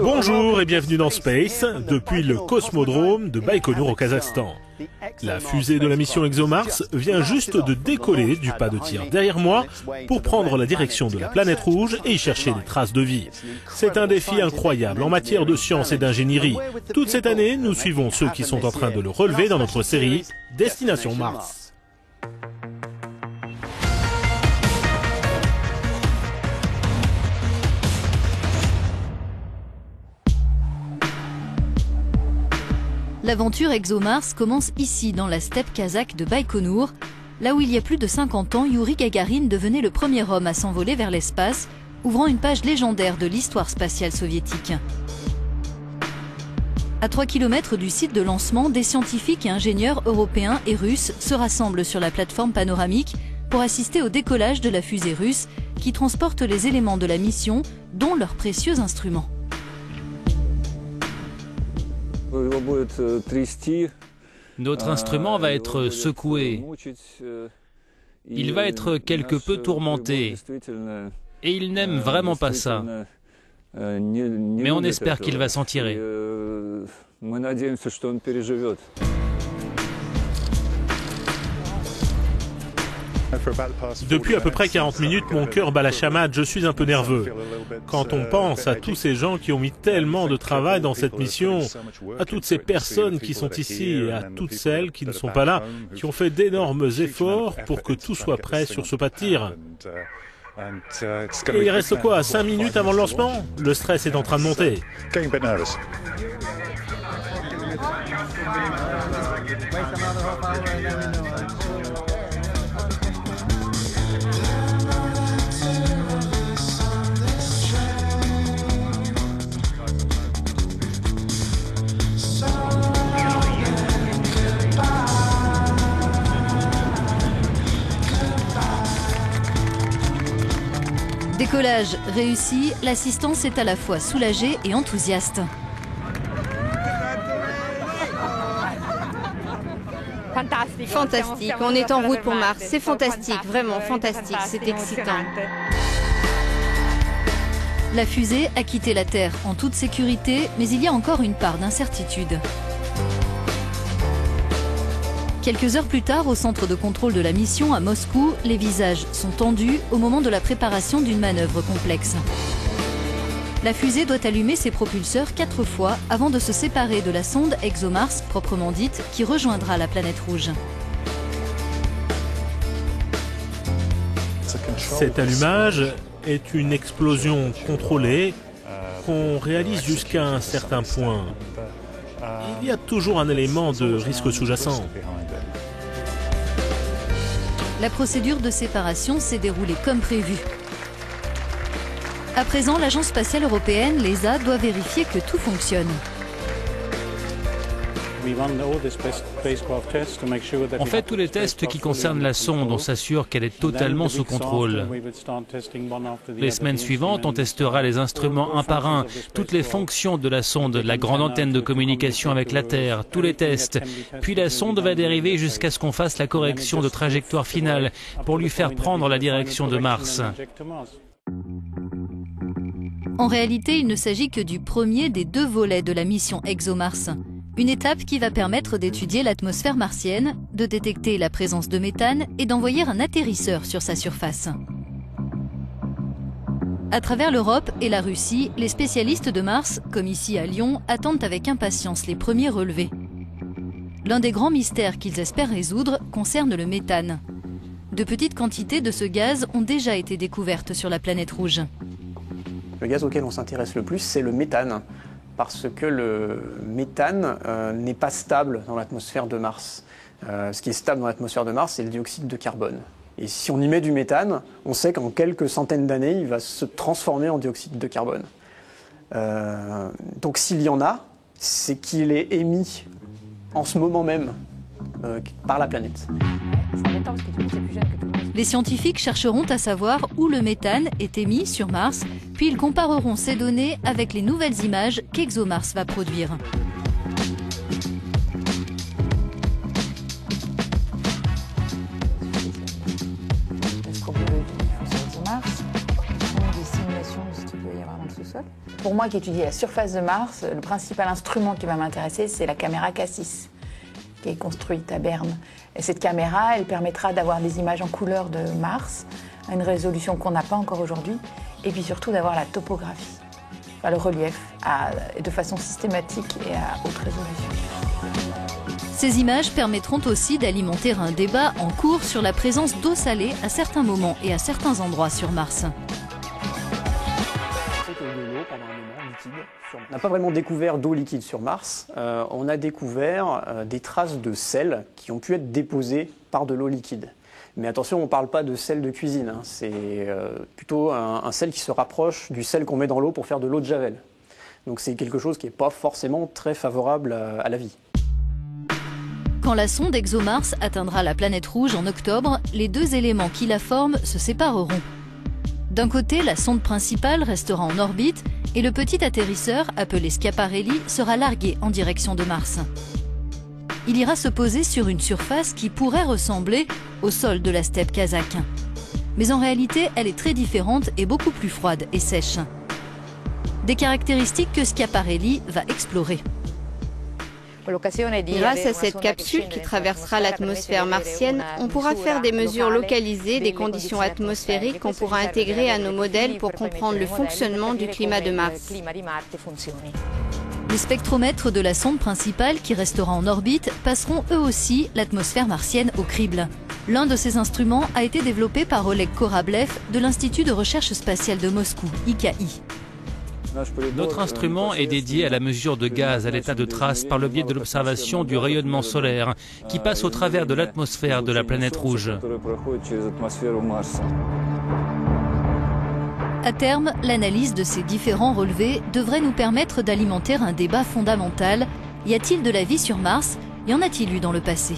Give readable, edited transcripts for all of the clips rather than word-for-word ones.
Bonjour et bienvenue dans Space, depuis le cosmodrome de Baïkonour au Kazakhstan. La fusée de la mission ExoMars vient juste de décoller du pas de tir derrière moi pour prendre la direction de la planète rouge et y chercher des traces de vie. C'est un défi incroyable en matière de science et d'ingénierie. Toute cette année, nous suivons ceux qui sont en train de le relever dans notre série Destination Mars. L'aventure ExoMars commence ici, dans la steppe kazakh de Baïkonour, là où il y a plus de 50 ans, Youri Gagarin devenait le premier homme à s'envoler vers l'espace, ouvrant une page légendaire de l'histoire spatiale soviétique. À 3 km du site de lancement, des scientifiques et ingénieurs européens et russes se rassemblent sur la plateforme panoramique pour assister au décollage de la fusée russe qui transporte les éléments de la mission, dont leurs précieux instruments. Notre instrument va être secoué. Il va être quelque peu tourmenté. Et il n'aime vraiment pas ça. Mais on espère qu'il va s'en tirer. Depuis à peu près 40 minutes, mon cœur bat la chamade, je suis un peu nerveux. Quand on pense à tous ces gens qui ont mis tellement de travail dans cette mission, à toutes ces personnes qui sont ici et à toutes celles qui ne sont pas là, qui ont fait d'énormes efforts pour que tout soit prêt sur ce pas de tir. Et il reste quoi, 5 minutes avant le lancement? Le stress est en train de monter. Décollage réussi, l'assistance est à la fois soulagée et enthousiaste. Fantastique, on est en route pour Mars, c'est fantastique, vraiment fantastique, c'est excitant. La fusée a quitté la Terre en toute sécurité, mais il y a encore une part d'incertitude. Quelques heures plus tard, au centre de contrôle de la mission à Moscou, les visages sont tendus au moment de la préparation d'une manœuvre complexe. La fusée doit allumer ses propulseurs 4 fois avant de se séparer de la sonde ExoMars, proprement dite, qui rejoindra la planète rouge. Cet allumage est une explosion contrôlée qu'on réalise jusqu'à un certain point. Il y a toujours un élément de risque sous-jacent. La procédure de séparation s'est déroulée comme prévu. À présent, l'Agence spatiale européenne, l'ESA, doit vérifier que tout fonctionne. On fait tous les tests qui concernent la sonde, on s'assure qu'elle est totalement sous contrôle. Les semaines suivantes, on testera les instruments un par un, toutes les fonctions de la sonde, la grande antenne de communication avec la Terre, tous les tests. Puis la sonde va dériver jusqu'à ce qu'on fasse la correction de trajectoire finale pour lui faire prendre la direction de Mars. En réalité, il ne s'agit que du premier des 2 volets de la mission ExoMars. Une étape qui va permettre d'étudier l'atmosphère martienne, de détecter la présence de méthane et d'envoyer un atterrisseur sur sa surface. À travers l'Europe et la Russie, les spécialistes de Mars, comme ici à Lyon, attendent avec impatience les premiers relevés. L'un des grands mystères qu'ils espèrent résoudre concerne le méthane. De petites quantités de ce gaz ont déjà été découvertes sur la planète rouge. Le gaz auquel on s'intéresse le plus, c'est le méthane. Parce que le méthane n'est pas stable dans l'atmosphère de Mars. Ce qui est stable dans l'atmosphère de Mars, c'est le dioxyde de carbone. Et si on y met du méthane, on sait qu'en quelques centaines d'années, il va se transformer en dioxyde de carbone. Donc s'il y en a, c'est qu'il est émis en ce moment même par la planète. Les scientifiques chercheront à savoir où le méthane est émis sur Mars, puis ils compareront ces données avec les nouvelles images qu'ExoMars va produire. Mars, des simulations de ce qu'il doit y avoir dans le sous-sol. Pour moi qui étudie la surface de Mars, le principal instrument qui va m'intéresser, c'est la caméra Cassis, qui est construite à Berne. Et cette caméra, elle permettra d'avoir des images en couleur de Mars, à une résolution qu'on n'a pas encore aujourd'hui, et puis surtout d'avoir la topographie, enfin, le relief, de façon systématique et à haute résolution. Ces images permettront aussi d'alimenter un débat en cours sur la présence d'eau salée à certains moments et à certains endroits sur Mars. On n'a pas vraiment découvert d'eau liquide sur Mars, on a découvert des traces de sel qui ont pu être déposées par de l'eau liquide. Mais attention, on ne parle pas de sel de cuisine, hein. C'est plutôt un sel qui se rapproche du sel qu'on met dans l'eau pour faire de l'eau de Javel. Donc c'est quelque chose qui n'est pas forcément très favorable à la vie. Quand la sonde ExoMars atteindra la planète rouge en octobre, les deux éléments qui la forment se sépareront. D'un côté, la sonde principale restera en orbite et le petit atterrisseur, appelé Schiaparelli, sera largué en direction de Mars. Il ira se poser sur une surface qui pourrait ressembler au sol de la steppe kazakh. Mais en réalité, elle est très différente et beaucoup plus froide et sèche. Des caractéristiques que Schiaparelli va explorer. Grâce à cette capsule qui traversera l'atmosphère martienne, on pourra faire des mesures localisées des conditions atmosphériques qu'on pourra intégrer à nos modèles pour comprendre le fonctionnement du climat de Mars. Les spectromètres de la sonde principale qui restera en orbite passeront eux aussi l'atmosphère martienne au crible. L'un de ces instruments a été développé par Oleg Korablev de l'Institut de recherche spatiale de Moscou, IKI. Notre instrument est dédié à la mesure de gaz à l'état de trace par le biais de l'observation du rayonnement solaire qui passe au travers de l'atmosphère de la planète rouge. À terme, l'analyse de ces différents relevés devrait nous permettre d'alimenter un débat fondamental. Y a-t-il de la vie sur Mars? Y en a-t-il eu dans le passé?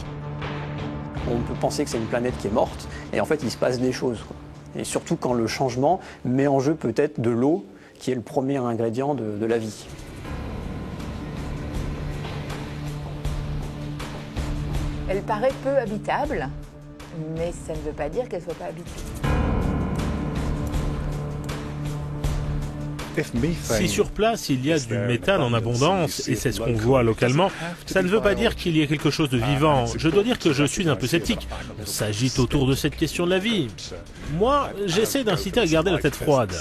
On peut penser que c'est une planète qui est morte, et en fait il se passe des choses, quoi. Et surtout quand le changement met en jeu peut-être de l'eau, qui est le premier ingrédient de la vie. Elle paraît peu habitable, mais ça ne veut pas dire qu'elle ne soit pas habitée. Si sur place il y a du méthane en abondance, et c'est ce qu'on voit localement, ça ne veut pas dire qu'il y ait quelque chose de vivant. Je dois dire que je suis un peu sceptique. On s'agite autour de cette question de la vie. Moi, j'essaie d'inciter à garder la tête froide.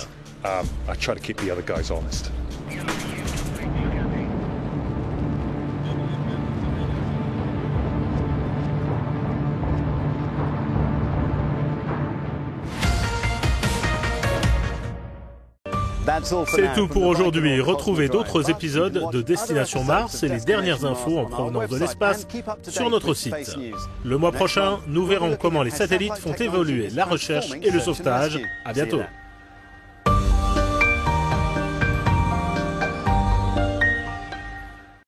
C'est tout pour aujourd'hui. Retrouvez d'autres épisodes de Destination Mars et les dernières infos en provenance de l'espace sur notre site. Le mois prochain, nous verrons comment les satellites font évoluer la recherche et le sauvetage. À bientôt.